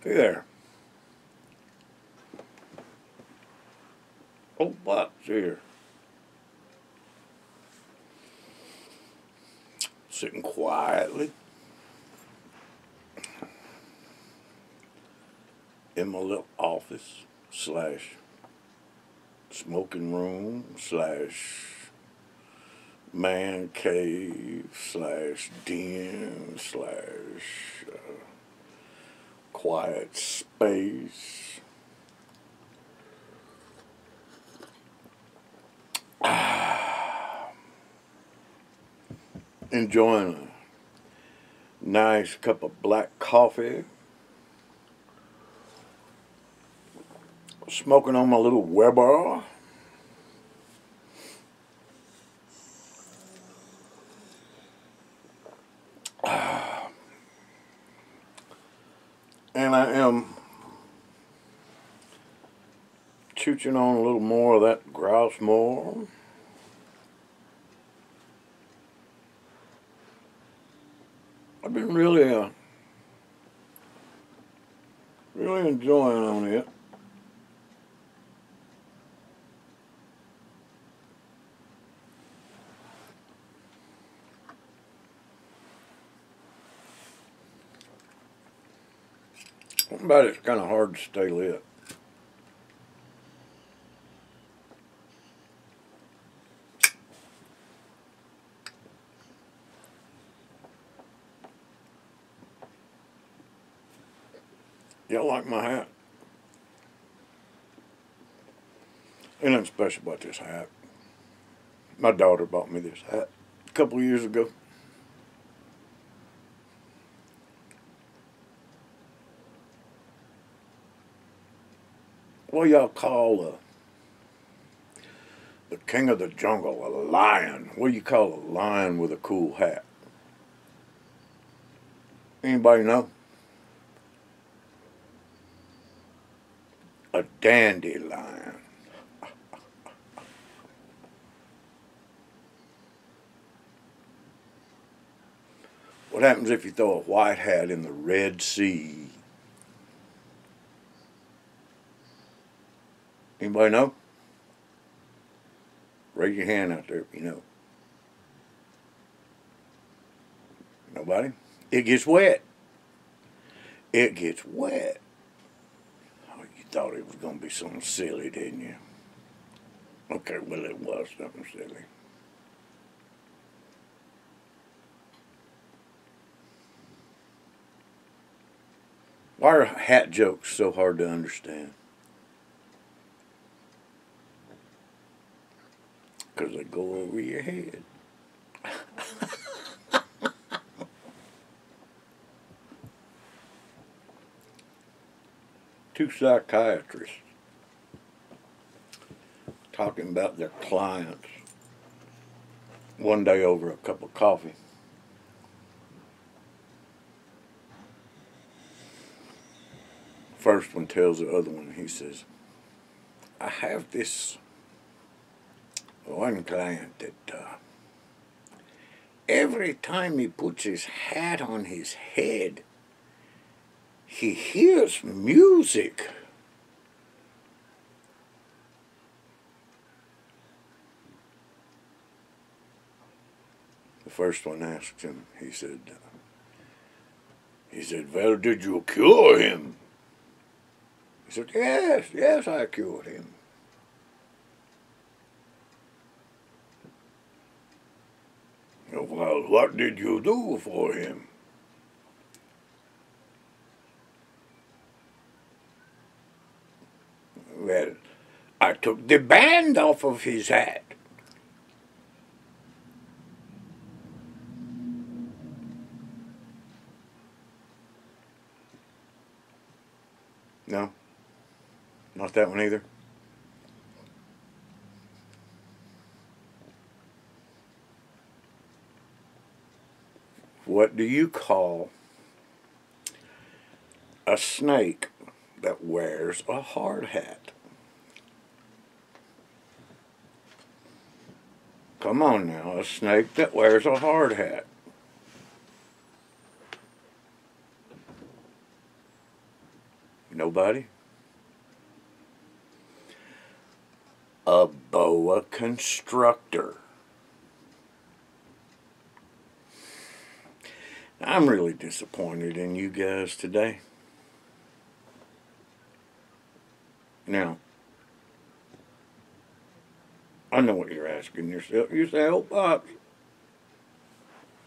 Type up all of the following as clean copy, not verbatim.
Hey there. Ole'Pops here. Sitting quietly in my little office slash smoking room slash man cave slash den slash quiet space. Enjoying a nice cup of black coffee. Smoking on my little Weber. And I am chooching on a little more of that grouse more. I've been really enjoying on it. But it's kind of hard to stay lit. Y'all like my hat? Ain't nothing special about this hat. My daughter bought me this hat a couple of years ago. What y'all call the king of the jungle, a lion? What do you call a lion with a cool hat? Anybody know? A dandelion. What happens if you throw a white hat in the Red Sea? Anybody know? Raise your hand out there if you know. Nobody? It gets wet. It gets wet. Oh, you thought it was going to be something silly, didn't you? Okay, well, it was something silly. Why are hat jokes so hard to understand? Because they go over your head. Two psychiatrists talking about their clients one day over a cup of coffee. First one tells the other one, he says, I have this one client that every time he puts his hat on his head, he hears music. The first one asked him, he said, well, did you cure him? He said, yes, I cured him. Well, what did you do for him? Well, I took the band off of his hat. No, not that one either. What do you call a snake that wears a hard hat? Come on now, a snake that wears a hard hat. Nobody? A boa constrictor. I'm really disappointed in you guys today. Now, I know what you're asking yourself. You say, oh, Pops,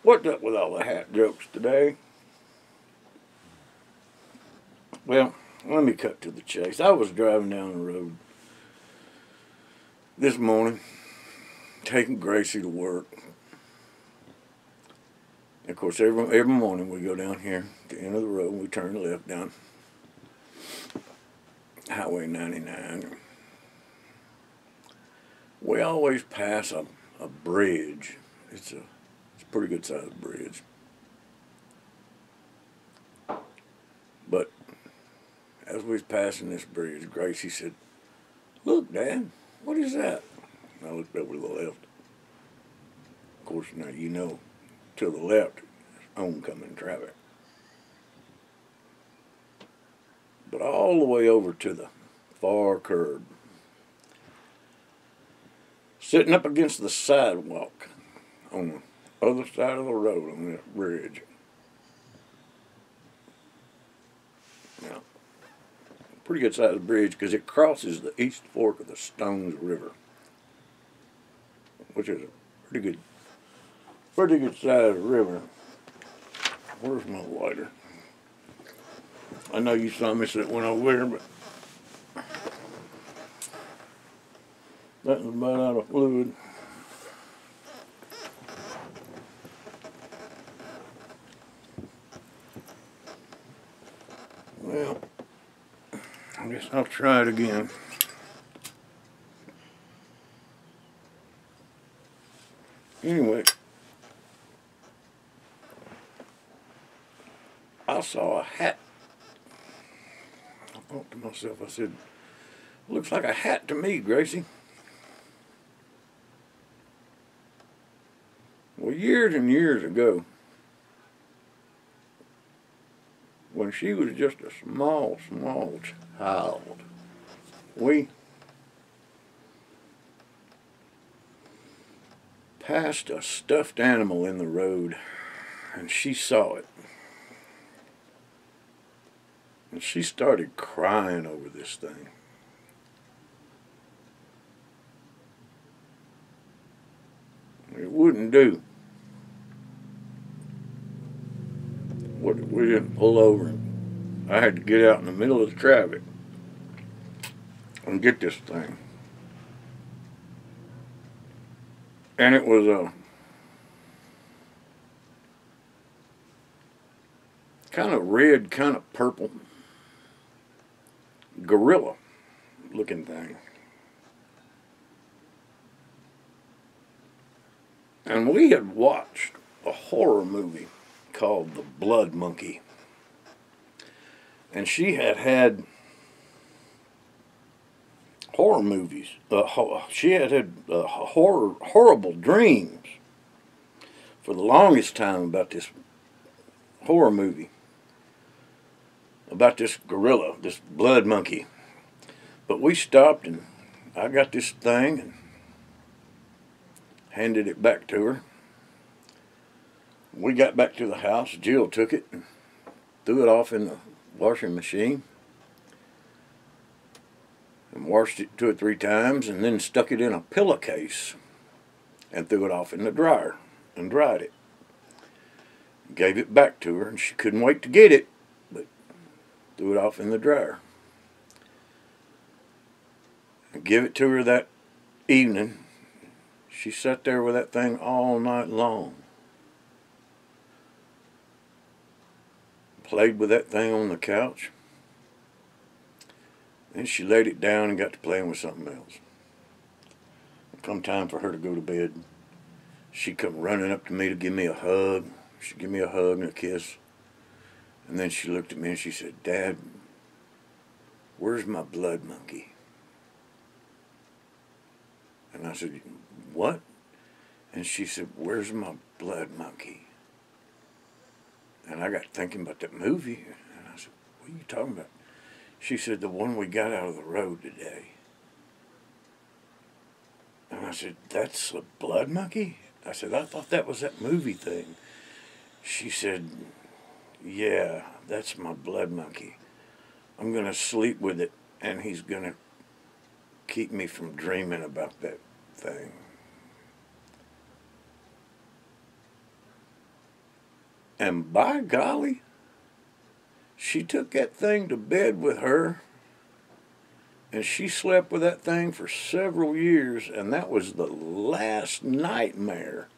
what's up with all the hat jokes today? Well, let me cut to the chase. I was driving down the road this morning, taking Gracie to work. Of course, every morning we go down here at the end of the road and we turn left down Highway 99. We always pass a bridge. It's a pretty good sized bridge. But as we was passing this bridge, Gracie said, "Look, Dad, what is that?" And I looked over to the left. Of course, now you know, to the left is oncoming traffic. But all the way over to the far curb, sitting up against the sidewalk on the other side of the road on this bridge. Now, pretty good sized bridge because it crosses the east fork of the Stones River, which is a pretty good sized river. Where's my lighter? I know you saw me sit one over there, but that was about out of fluid. Well, I guess I'll try it again. Anyway, I saw a hat. I thought to myself, I said, "Looks like a hat to me, Gracie." Well, years and years ago, when she was just a small child, we passed a stuffed animal in the road, and she saw it. And she started crying over this thing. It wouldn't do. We didn't pull over. I had to get out in the middle of the traffic and get this thing. And it was a kind of red, kind of purple gorilla looking thing. And we had watched a horror movie called The Blood Monkey. And she had horror movies. She had horrible dreams for the longest time about this horror movie, about this gorilla, this blood monkey. But we stopped and I got this thing and handed it back to her. We got back to the house. Jill took it and threw it off in the washing machine and washed it 2 or 3 times and then stuck it in a pillowcase and threw it off in the dryer and dried it. Gave it back to her and she couldn't wait to get it, but threw it off in the dryer. I gave it to her that evening. She sat there with that thing all night long. Played with that thing on the couch. Then she laid it down and got to playing with something else. Come time for her to go to bed, she'd come running up to me to give me a hug. She'd give me a hug and a kiss. And then she looked at me and she said, "Dad, where's my blood monkey?" And I said, "What?" And she said, "Where's my blood monkey?" And I got thinking about that movie. And I said, "What are you talking about?" She said, the one we got out of the road today. And I said, that's a blood monkey? I said, I thought that was that movie thing. She said, yeah, that's my blood monkey. I'm going to sleep with it, and he's going to keep me from dreaming about that thing. And by golly, she took that thing to bed with her, and she slept with that thing for several years, and that was the last nightmare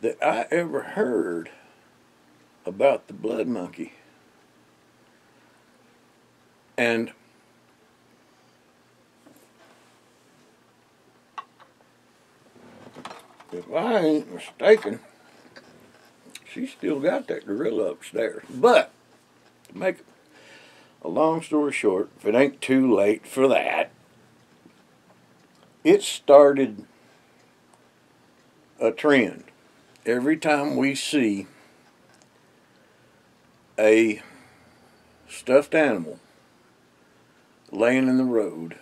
that I ever heard about the blood monkey. And if I ain't mistaken, she still got that gorilla upstairs. But to make a long story short, if it ain't too late for that, it started a trend. Every time we see a stuffed animal laying in the road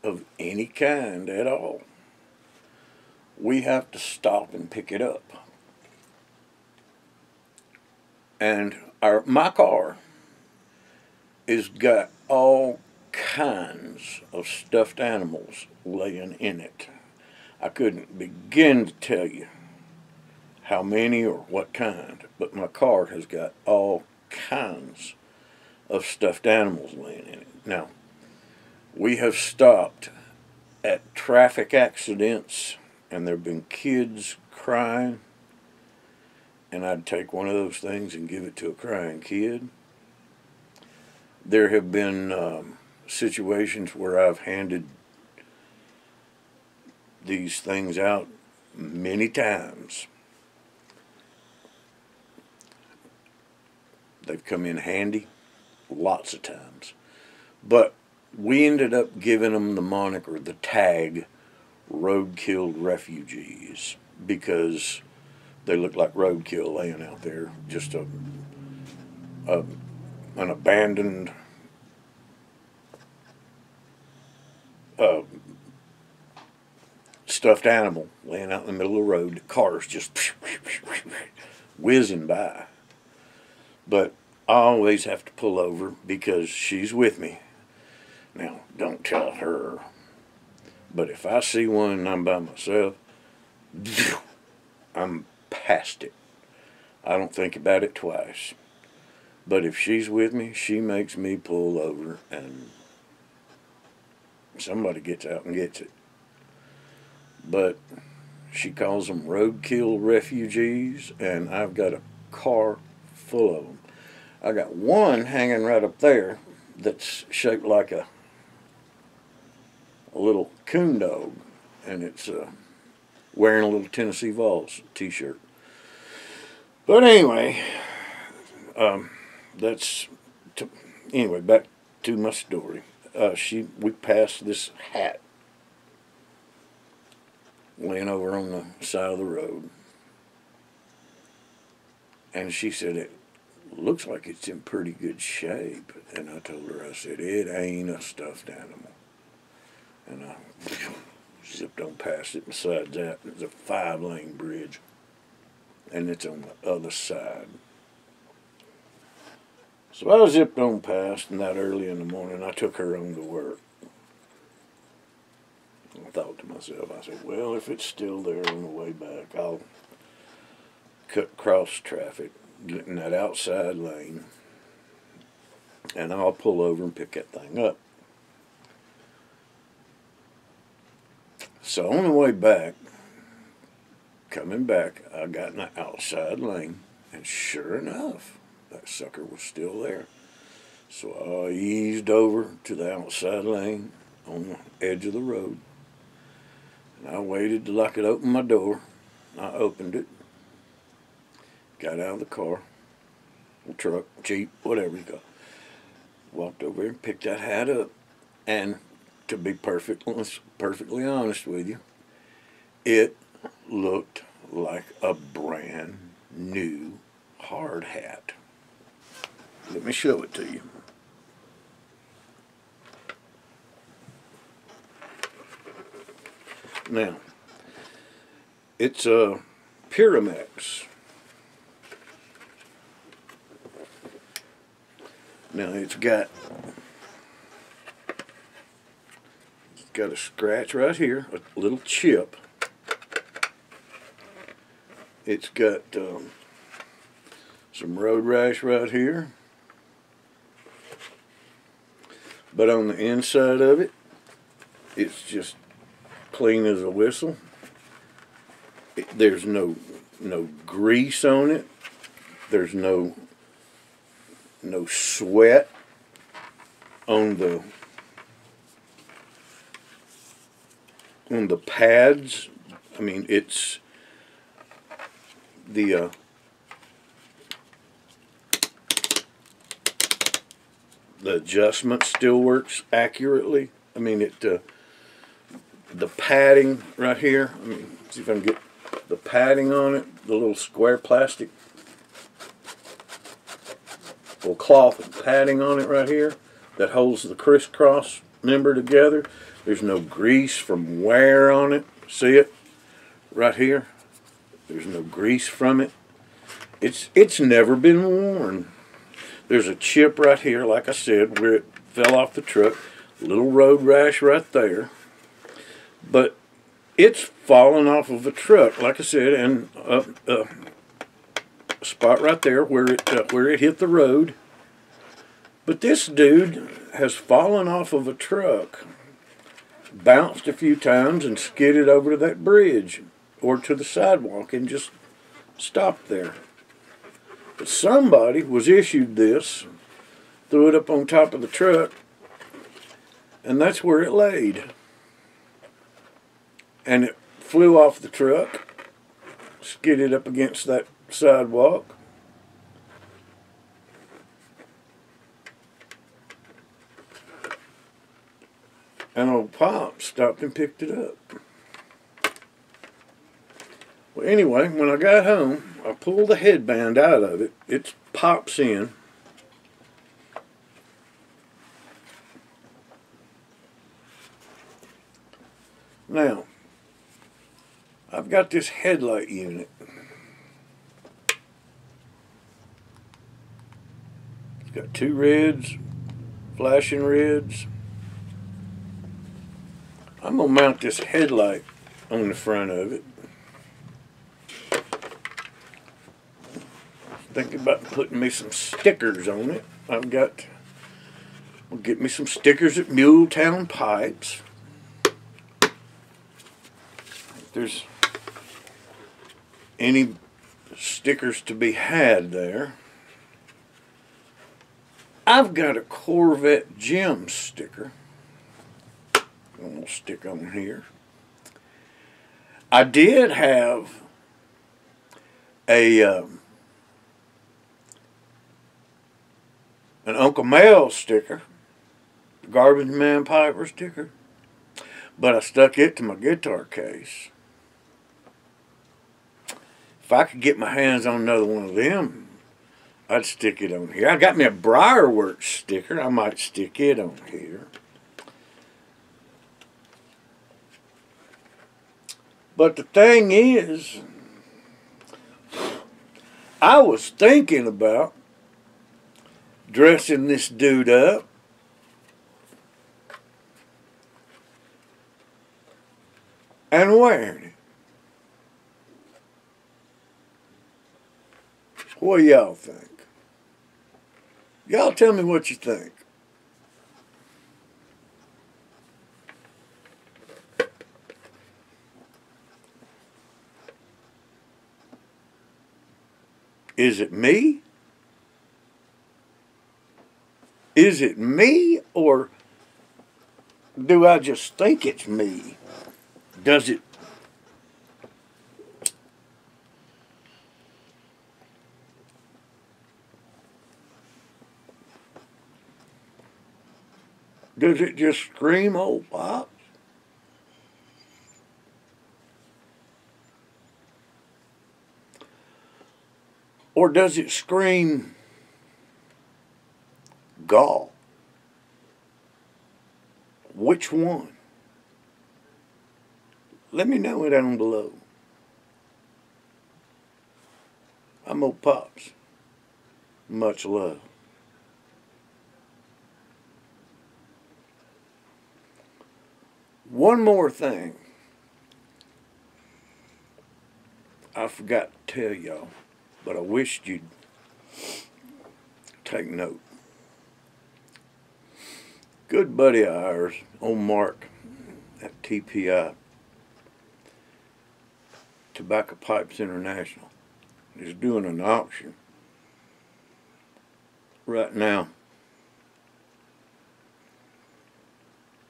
of any kind at all, we have to stop and pick it up. And my car has got all kinds of stuffed animals laying in it. I couldn't begin to tell you how many or what kind, but my car has got all kinds of stuffed animals laying in it. Now, we have stopped at traffic accidents, and there have been kids crying, and I'd take one of those things and give it to a crying kid. There have been situations where I've handed these things out many times. They've come in handy lots of times. But we ended up giving them the moniker, the tag, roadkill refugees, because they look like roadkill laying out there, just an abandoned stuffed animal laying out in the middle of the road. Cars just whizzing by. But I always have to pull over because she's with me. Now, don't tell her. But if I see one and I'm by myself, I'm past it. I don't think about it twice. But if she's with me, she makes me pull over, and somebody gets out and gets it. But she calls them roadkill refugees, and I've got a car full of them. I got one hanging right up there that's shaped like a little coon dog, and it's wearing a little Tennessee Vols t-shirt. But anyway, anyway, back to my story. We passed this hat laying over on the side of the road, and she said, it looks like it's in pretty good shape. And I told her, I said, it ain't a stuffed animal. And I zipped on past it. Besides that, there's a 5-lane bridge, and it's on the other side. So I zipped on past, and that early in the morning, I took her on to work. I thought to myself, I said, well, if it's still there on the way back, I'll cut cross traffic, get in that outside lane, and I'll pull over and pick that thing up. So on the way back, coming back, I got in the outside lane, and sure enough, that sucker was still there. So I eased over to the outside lane on the edge of the road, and I waited till I could open my door. I opened it, got out of the car, or truck, Jeep, whatever you call it. Walked over and picked that hat up, and to be perfectly honest with you, it looked like a brand new hard hat. Let me show it to you. Now, it's a Pyramex. Now it's got a scratch right here, a little chip. It's got some road rash right here. But on the inside of it, it's just clean as a whistle. There's no grease on it. There's no sweat on the pads. I mean, it's the adjustment still works accurately. I mean, the padding right here. I mean, see if I can get the padding on it. The little square plastic, little cloth padding on it right here that holds the crisscross member together. There's no grease from wear on it. See it right here? There's no grease from it. It's never been worn. There's a chip right here, like I said, where it fell off the truck. A little road rash right there. But it's fallen off of a truck, like I said, and a spot right there where it hit the road. But this dude has fallen off of a truck, bounced a few times, and skidded over to that bridge or to the sidewalk and just stopped there. But somebody was issued this, threw it up on top of the truck, and that's where it laid. And it flew off the truck, skidded up against that sidewalk. And Ole'Pops stopped and picked it up. Well, anyway, when I got home, I pulled the headband out of it. It pops in. Now, I've got this headlight unit. It's got two reds, flashing reds. I'm going to mount this headlight on the front of it. Thinking about putting me some stickers on it. I'll get me some stickers at Muletown Pipes. If there's any stickers to be had there. I've got a Corvette Gem sticker. I'm going to stick on here. I did have an Uncle Mel sticker, Garbage Man Piper sticker, but I stuck it to my guitar case. If I could get my hands on another one of them, I'd stick it on here. I got me a Briarworks sticker. I might stick it on here. But the thing is, I was thinking about dressing this dude up and wearing it. What do y'all think? Y'all tell me what you think. Is it me? Is it me, or do I just think it's me? Does it just scream Ole'Pops? Or does it scream gall? Which one? let me know it down below. I'm Ole'Pops. Much love. One more thing I forgot to tell y'all, but I wished you'd take note. Good buddy of ours, old Mark at TPI, Tobacco Pipes International, is doing an auction right now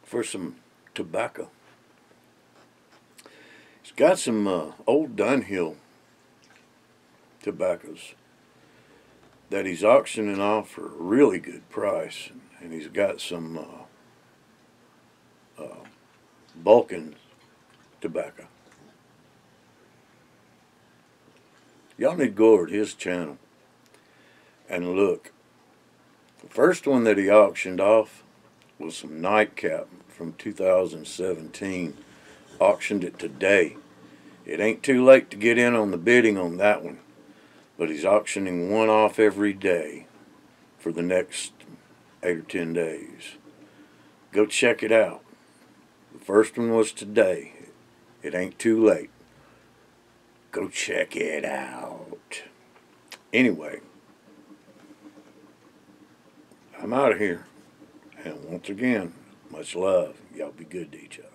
for some tobacco. He's got some old Dunhill tobaccos that he's auctioning off for a really good price, and he's got some Balkan tobacco. Y'all need to go over to his channel and look. The first one that he auctioned off was some Nightcap from 2017. Auctioned it today. It ain't too late to get in on the bidding on that one, but he's auctioning one off every day for the next 8 or 10 days. Go check it out. The first one was today. It ain't too late. Go check it out. Anyway, I'm out of here. And once again, much love. Y'all be good to each other.